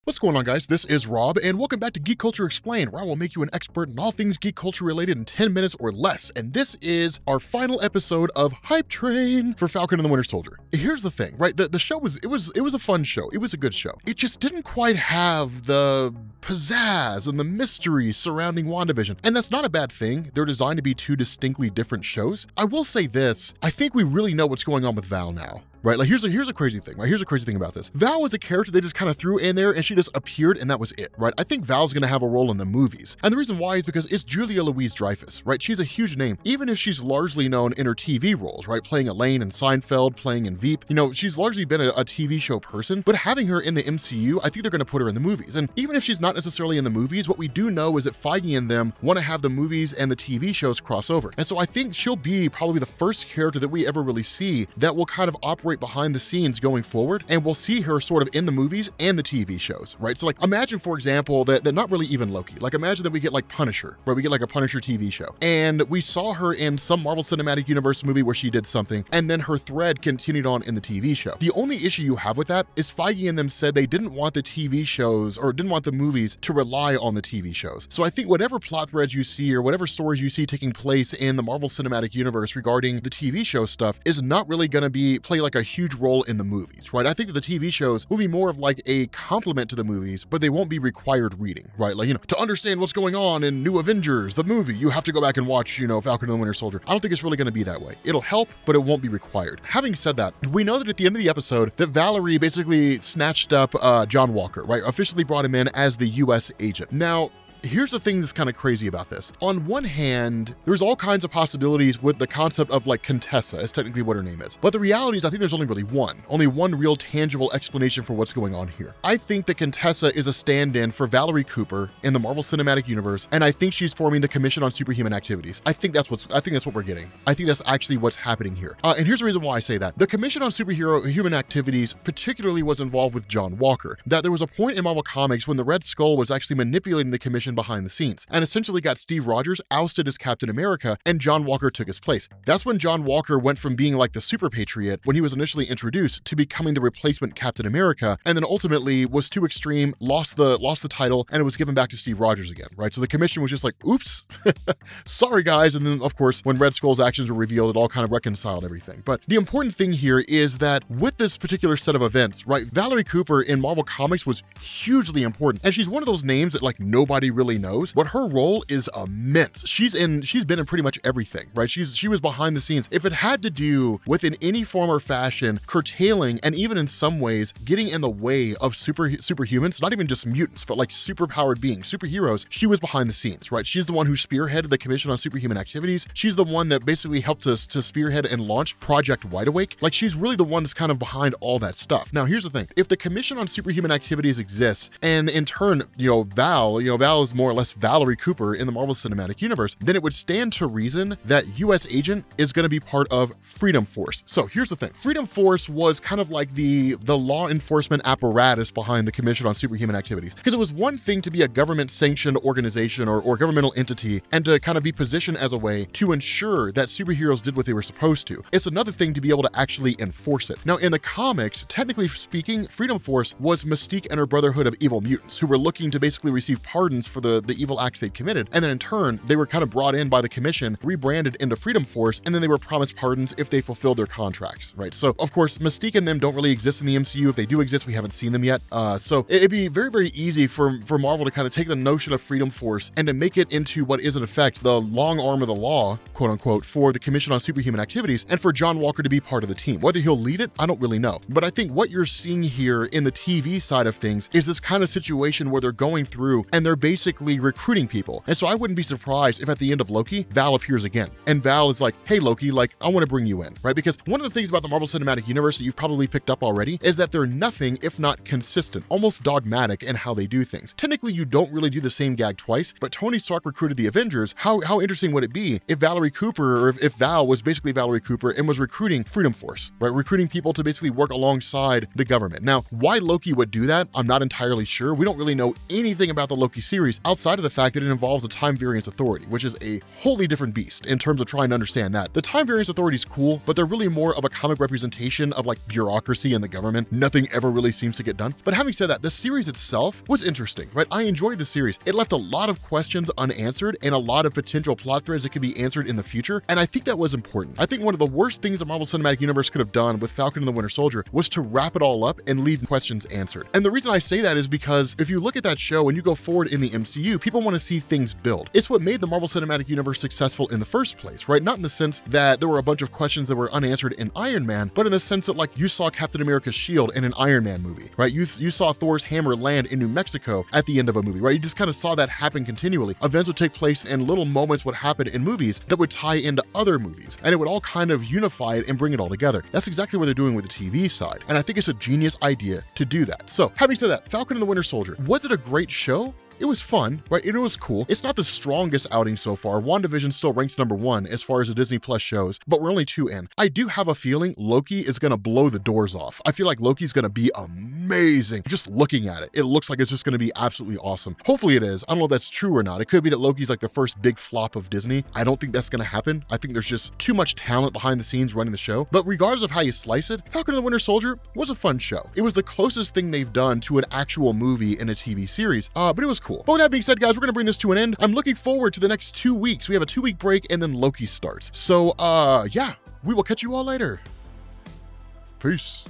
What's going on, guys? This is Rob, and welcome back to Geek Culture Explained, where I will make you an expert in all things geek culture related in 10 minutes or less. And this is our final episode of Hype Train for Falcon and the Winter Soldier. Here's the thing, right? The show was a fun show. It was a good show. It just didn't quite have the pizzazz and the mystery surrounding WandaVision. And that's not a bad thing. They're designed to be two distinctly different shows. I will say this, I think we really know what's going on with Val now. Right, like here's a crazy thing, right? Here's a crazy thing about this. Val was a character they just kind of threw in there and she just appeared and that was it, right? I think Val's gonna have a role in the movies. And the reason why is because it's Julia Louis-Dreyfus, right? She's a huge name, even if she's largely known in her TV roles, right? Playing Elaine in Seinfeld, playing in Veep. You know, she's largely been a TV show person, but having her in the MCU, I think they're gonna put her in the movies. And even if she's not necessarily in the movies, what we do know is that Feige and them wanna have the movies and the TV shows cross over. And so I think she'll be probably the first character that we ever really see that will kind of operate behind the scenes going forward, and we'll see her sort of in the movies and the TV shows, right? So like imagine, for example, that not really even Loki. Like imagine that we get like Punisher, right? We get like a Punisher TV show, and we saw her in some Marvel Cinematic Universe movie where she did something, and then her thread continued on in the TV show. The only issue you have with that is Feige and them said they didn't want the TV shows or didn't want the movies to rely on the TV shows. So I think whatever plot threads you see or whatever stories you see taking place in the Marvel Cinematic Universe regarding the TV show stuff is not really going to play like a huge role in the movies, right? I think that the TV shows will be more of like a complement to the movies, but they won't be required reading, right? Like, you know, to understand what's going on in New Avengers, the movie, you have to go back and watch, you know, Falcon and the Winter Soldier. I don't think it's really going to be that way. It'll help, but it won't be required. Having said that, we know that at the end of the episode that Valerie basically snatched up John Walker, right? Officially brought him in as the US agent. Now, here's the thing that's kind of crazy about this. On one hand, there's all kinds of possibilities with the concept of like Contessa is technically what her name is. But the reality is I think there's only one real tangible explanation for what's going on here. I think that Contessa is a stand-in for Valerie Cooper in the Marvel Cinematic Universe, and I think she's forming the Commission on Superhuman Activities. I think that's what we're getting. I think that's actually what's happening here. And here's the reason why I say that. The Commission on Superhuman Activities particularly was involved with John Walker. That there was a point in Marvel Comics when the Red Skull was actually manipulating the Commission behind the scenes and essentially got Steve Rogers ousted as Captain America and John Walker took his place. That's when John Walker went from being like the super patriot when he was initially introduced to becoming the replacement Captain America, and then ultimately was too extreme, lost the title, and it was given back to Steve Rogers again, right? So the Commission was just like, oops, sorry guys. And then of course, when Red Skull's actions were revealed, it all kind of reconciled everything. But the important thing here is that with this particular set of events, right, Valerie Cooper in Marvel Comics was hugely important. And she's one of those names that like nobody really knows, but her role is immense. She's been in pretty much everything, right? She was behind the scenes. If it had to do with in any form or fashion curtailing and even in some ways getting in the way of superhumans, not even just mutants, but like superpowered beings, superheroes, she was behind the scenes, right? She's the one who spearheaded the Commission on Superhuman Activities. She's the one that basically helped us to spearhead and launch Project Wide Awake. Like she's really the one that's kind of behind all that stuff. Now, here's the thing. If the Commission on Superhuman Activities exists, and in turn, Val is more or less Valerie Cooper in the Marvel Cinematic Universe, then it would stand to reason that US Agent is going to be part of Freedom Force. So here's the thing. Freedom Force was kind of like the law enforcement apparatus behind the Commission on Superhuman Activities. Because it was one thing to be a government-sanctioned organization or governmental entity and to kind of be positioned as a way to ensure that superheroes did what they were supposed to. It's another thing to be able to actually enforce it. Now, in the comics, technically speaking, Freedom Force was Mystique and her Brotherhood of Evil Mutants, who were looking to basically receive pardons for the evil acts they'd committed. And then in turn, they were kind of brought in by the Commission, rebranded into Freedom Force, and then they were promised pardons if they fulfilled their contracts, right? So of course, Mystique and them don't really exist in the MCU. If they do exist, we haven't seen them yet. So it'd be very, very easy for Marvel to kind of take the notion of Freedom Force and to make it into what is in effect the long arm of the law, quote unquote, for the Commission on Superhuman Activities, and for John Walker to be part of the team. Whether he'll lead it, I don't really know. But I think what you're seeing here in the TV side of things is this kind of situation where they're going through and they're basically recruiting people. And so I wouldn't be surprised if at the end of Loki, Val appears again. And Val is like, hey Loki, like I want to bring you in, right? Because one of the things about the Marvel Cinematic Universe that you've probably picked up already is that they're nothing if not consistent, almost dogmatic in how they do things. Technically, you don't really do the same gag twice, but Tony Stark recruited the Avengers. How interesting would it be if Valerie Cooper, or if Val was basically Valerie Cooper and was recruiting Freedom Force, right? Recruiting people to basically work alongside the government. Now, why Loki would do that, I'm not entirely sure. We don't really know anything about the Loki series series, outside of the fact that it involves a time variance authority, which is a wholly different beast in terms of trying to understand that. The time variance authority is cool, but they're really more of a comic representation of like bureaucracy and the government. Nothing ever really seems to get done. But having said that, the series itself was interesting, right? I enjoyed the series. It left a lot of questions unanswered and a lot of potential plot threads that could be answered in the future. And I think that was important. I think one of the worst things the Marvel Cinematic Universe could have done with Falcon and the Winter Soldier was to wrap it all up and leave questions answered. And the reason I say that is because if you look at that show and you go forward in the MCU, people want to see things build. It's what made the Marvel Cinematic Universe successful in the first place, right? Not in the sense that there were a bunch of questions that were unanswered in Iron Man, but in the sense that like you saw Captain America's shield in an Iron Man movie, right? You saw Thor's hammer land in New Mexico at the end of a movie, right? You just kind of saw that happen continually. Events would take place and little moments would happen in movies that would tie into other movies, and it would all kind of unify it and bring it all together. That's exactly what they're doing with the TV side, and I think it's a genius idea to do that. So having said that, Falcon and the Winter Soldier, was it a great show? It was fun, right? It was cool. It's not the strongest outing so far. WandaVision still ranks #1 as far as the Disney Plus shows, but we're only 2 in. I do have a feeling Loki is going to blow the doors off. I feel like Loki's going to be amazing. Just looking at it, it looks like it's just going to be absolutely awesome. Hopefully it is. I don't know if that's true or not. It could be that Loki's like the first big flop of Disney. I don't think that's going to happen. I think there's just too much talent behind the scenes running the show. But regardless of how you slice it, Falcon and the Winter Soldier was a fun show. It was the closest thing they've done to an actual movie in a TV series, but it was cool. But with that being said, guys, we're going to bring this to an end. I'm looking forward to the next 2 weeks. We have a 2-week break and then Loki starts. So, yeah, we will catch you all later. Peace.